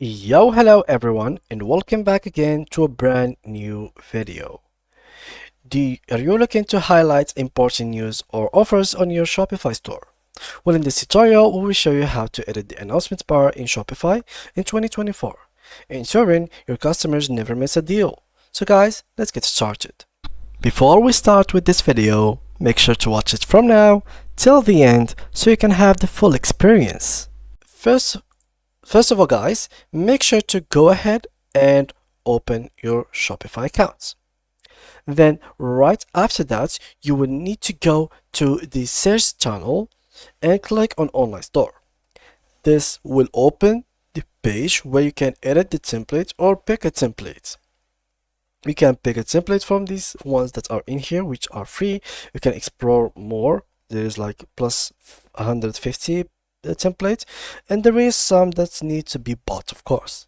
Hello everyone, and welcome back again to a brand new video. Are you looking to highlight important news or offers on your Shopify store? Well, in this tutorial, we will show you how to edit the announcements bar in Shopify in 2024, ensuring your customers never miss a deal. So guys, let's get started. Before we start with this video, make sure to watch it from now till the end so you can have the full experience. First of all, guys, make sure to go ahead and open your Shopify account. Then right after that, you will need to go to the search channel and click on online store. This will open the page where you can edit the template or pick a template. You can pick a template from these ones that are in here, which are free. You can explore more. There's like plus 150 templates, and there is some that need to be bought, of course.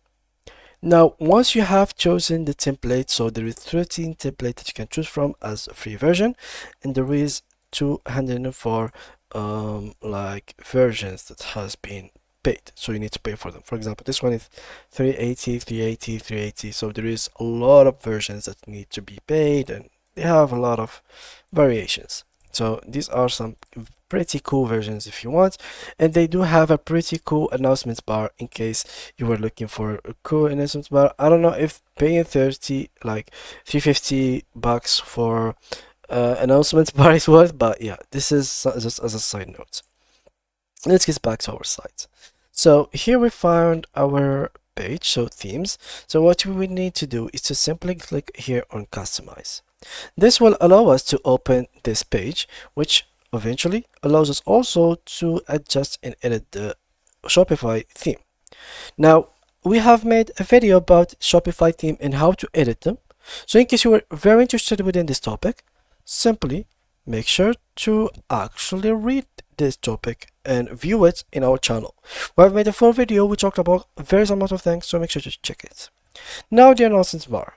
Now, once you have chosen the template, so there is 13 templates that you can choose from as a free version, and there is 204 like versions that has been paid, so you need to pay for them. For example, this one is 380, 380, 380. So there is a lot of versions that need to be paid, and they have a lot of variations. So these are some pretty cool versions if you want, and they do have a pretty cool announcements bar in case you were looking for a cool announcements bar. I don't know if paying 30 like 350 bucks for announcements bar is worth, but yeah, this is just as a side note. Let's get back to our site. So here we found our page, so themes. So what we would need to do is to simply click here on customize. This will allow us to open this page, which eventually allows us also to adjust and edit the Shopify theme. Now, we have made a video about Shopify theme and how to edit them. So in case you were very interested within this topic, simply make sure to actually read this topic and view it in our channel. We have made a full video. We talked about various amount of things, so make sure to check it. Now the announcements bar.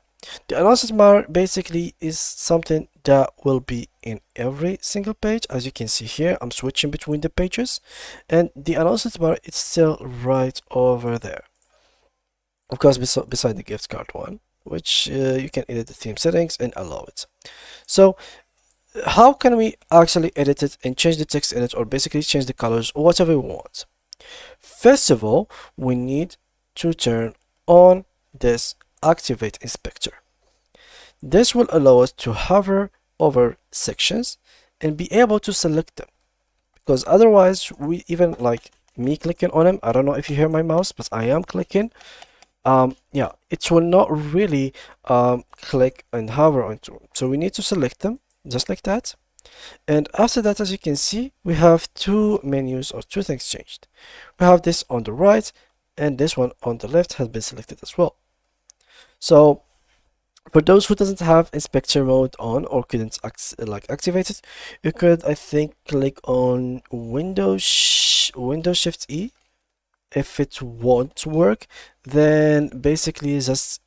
The announcements bar basically is something that will be in every single page. As you can see here, I'm switching between the pages, and the announcements bar is still right over there. Of course, beside the gift card one, which you can edit the theme settings and allow it. So how can we actually edit it and change the text in it, or basically change the colors or whatever we want? First of all, we need to turn on this activate inspector. This will allow us to hover over sections and be able to select them, because otherwise we even like me clicking on them, I don't know if you hear my mouse, but I am clicking, yeah, it will not really click and hover onto them. So we need to select them just like that. And after that, as you can see, we have two menus or two things changed. We have this on the right, and this one on the left has been selected as well. So for those who doesn't have inspector mode on or couldn't activate it, you could, I think, click on Windows Shift E. If it won't work, then basically just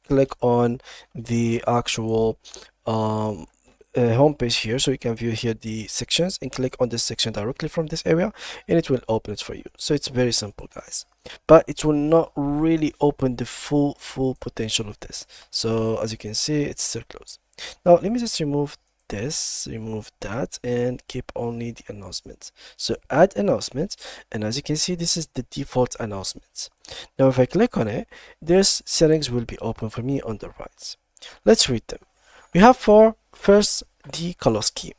click on the actual homepage here, so you can view here the sections and click on this section directly from this area, and it will open it for you. So it's very simple, guys, but it will not really open the full potential of this. So as you can see, it's still closed. Now let me just remove this, remove that, and keep only the announcements. So add announcements, and as you can see, this is the default announcements. Now if I click on it, this settings will be open for me on the right. Let's read them. We have first the color scheme.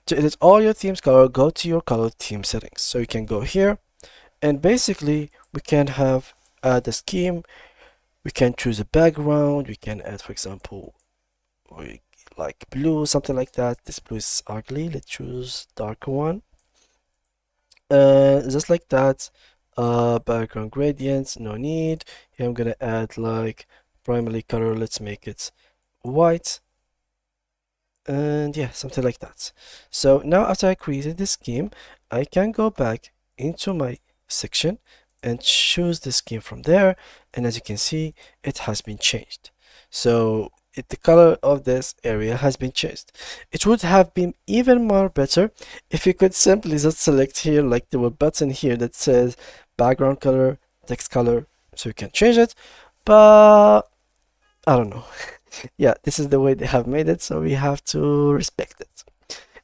To edit all your themes color, go to your color theme settings. So you can go here, and basically we can have add a scheme. We can choose a background. We can add, for example, like blue, something like that. This blue is ugly. Let's choose darker one. Just like that. Background gradients, no need. Here I'm gonna add like primary color. Let's make it white. And yeah, something like that. So now after I created this scheme, I can go back into my section and choose the scheme from there, and as you can see, it has been changed. So the color of this area has been changed. It would have been even more better if you could simply just select here, like there were button here that says background color, text color, so you can change it, but I don't know. Yeah, this is the way they have made it, so we have to respect it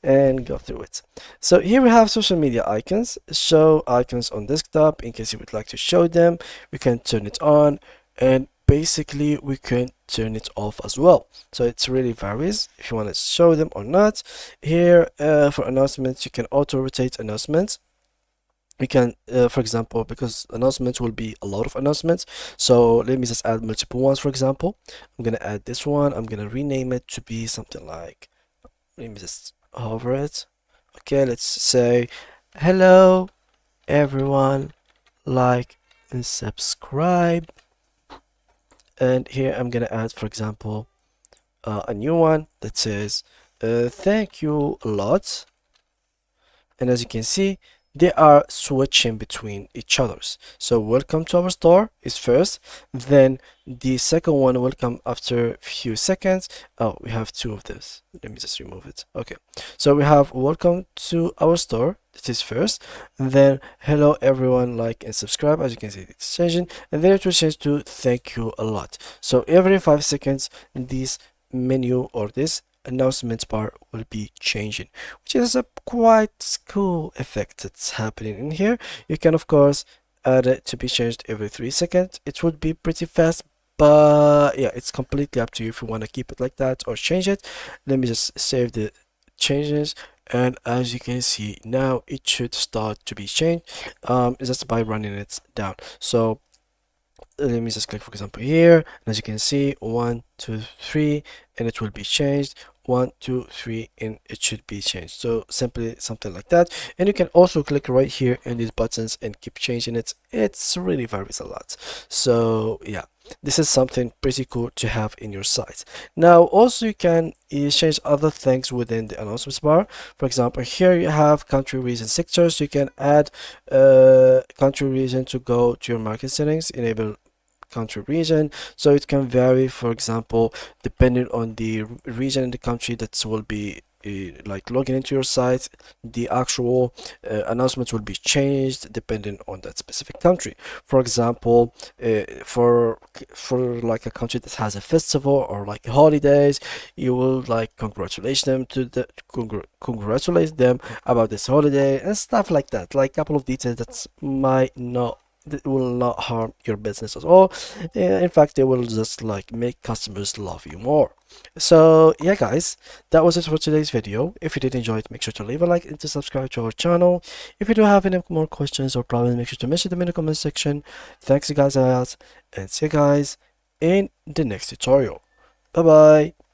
and go through it. So here we have social media icons. Show icons on desktop. In case you would like to show them, we can turn it on, and basically we can turn it off as well. So it really varies if you want to show them or not. Here for announcements, you can auto rotate announcements. We can for example, because announcements will be a lot of announcements, so let me just add multiple ones. For example, I'm gonna add this one. I'm gonna rename it to be something like, let me just hover it. Okay, let's say hello everyone, like and subscribe. And here I'm gonna add, for example, a new one that says thank you a lot. And as you can see, they are switching between each others. So welcome to our store is first, then the second one will come after a few seconds. Oh, we have two of this. Let me just remove it. Okay, so we have welcome to our store, this is first, and then hello everyone, like and subscribe. As you can see, it's changing, and then it will change to thank you a lot. So every 5 seconds, this menu or this announcement bar will be changing, which is a quite cool effect that's happening in here. You can of course add it to be changed every 3 seconds. It would be pretty fast, but yeah, it's completely up to you if you want to keep it like that or change it. Let me just save the changes, and as you can see now it should start to be changed just by running it down. So let me just click, for example, here, and as you can see, 1 2 3, and it will be changed. 1 2 3, and it should be changed. So simply something like that. And you can also click right here in these buttons and keep changing it. It's really varies a lot. So yeah, this is something pretty cool to have in your site. Now also you can change other things within the announcements bar. For example, here you have country, region, sector. So you can add country, region to go to your market settings, enable country, region, so it can vary. For example, depending on the region in the country that will be like logging into your site, the actual announcements will be changed depending on that specific country. For example, for like a country that has a festival or like holidays, you will like congratulate them about this holiday and stuff like that, like a couple of details that might not, that will not harm your business at all. In fact, they will just like make customers love you more. So yeah guys, that was it for today's video. If you did enjoy it, make sure to leave a like and to subscribe to our channel. If you do have any more questions or problems, make sure to mention them in the comment section. Thanks you guys a lot, and see you guys in the next tutorial. Bye bye.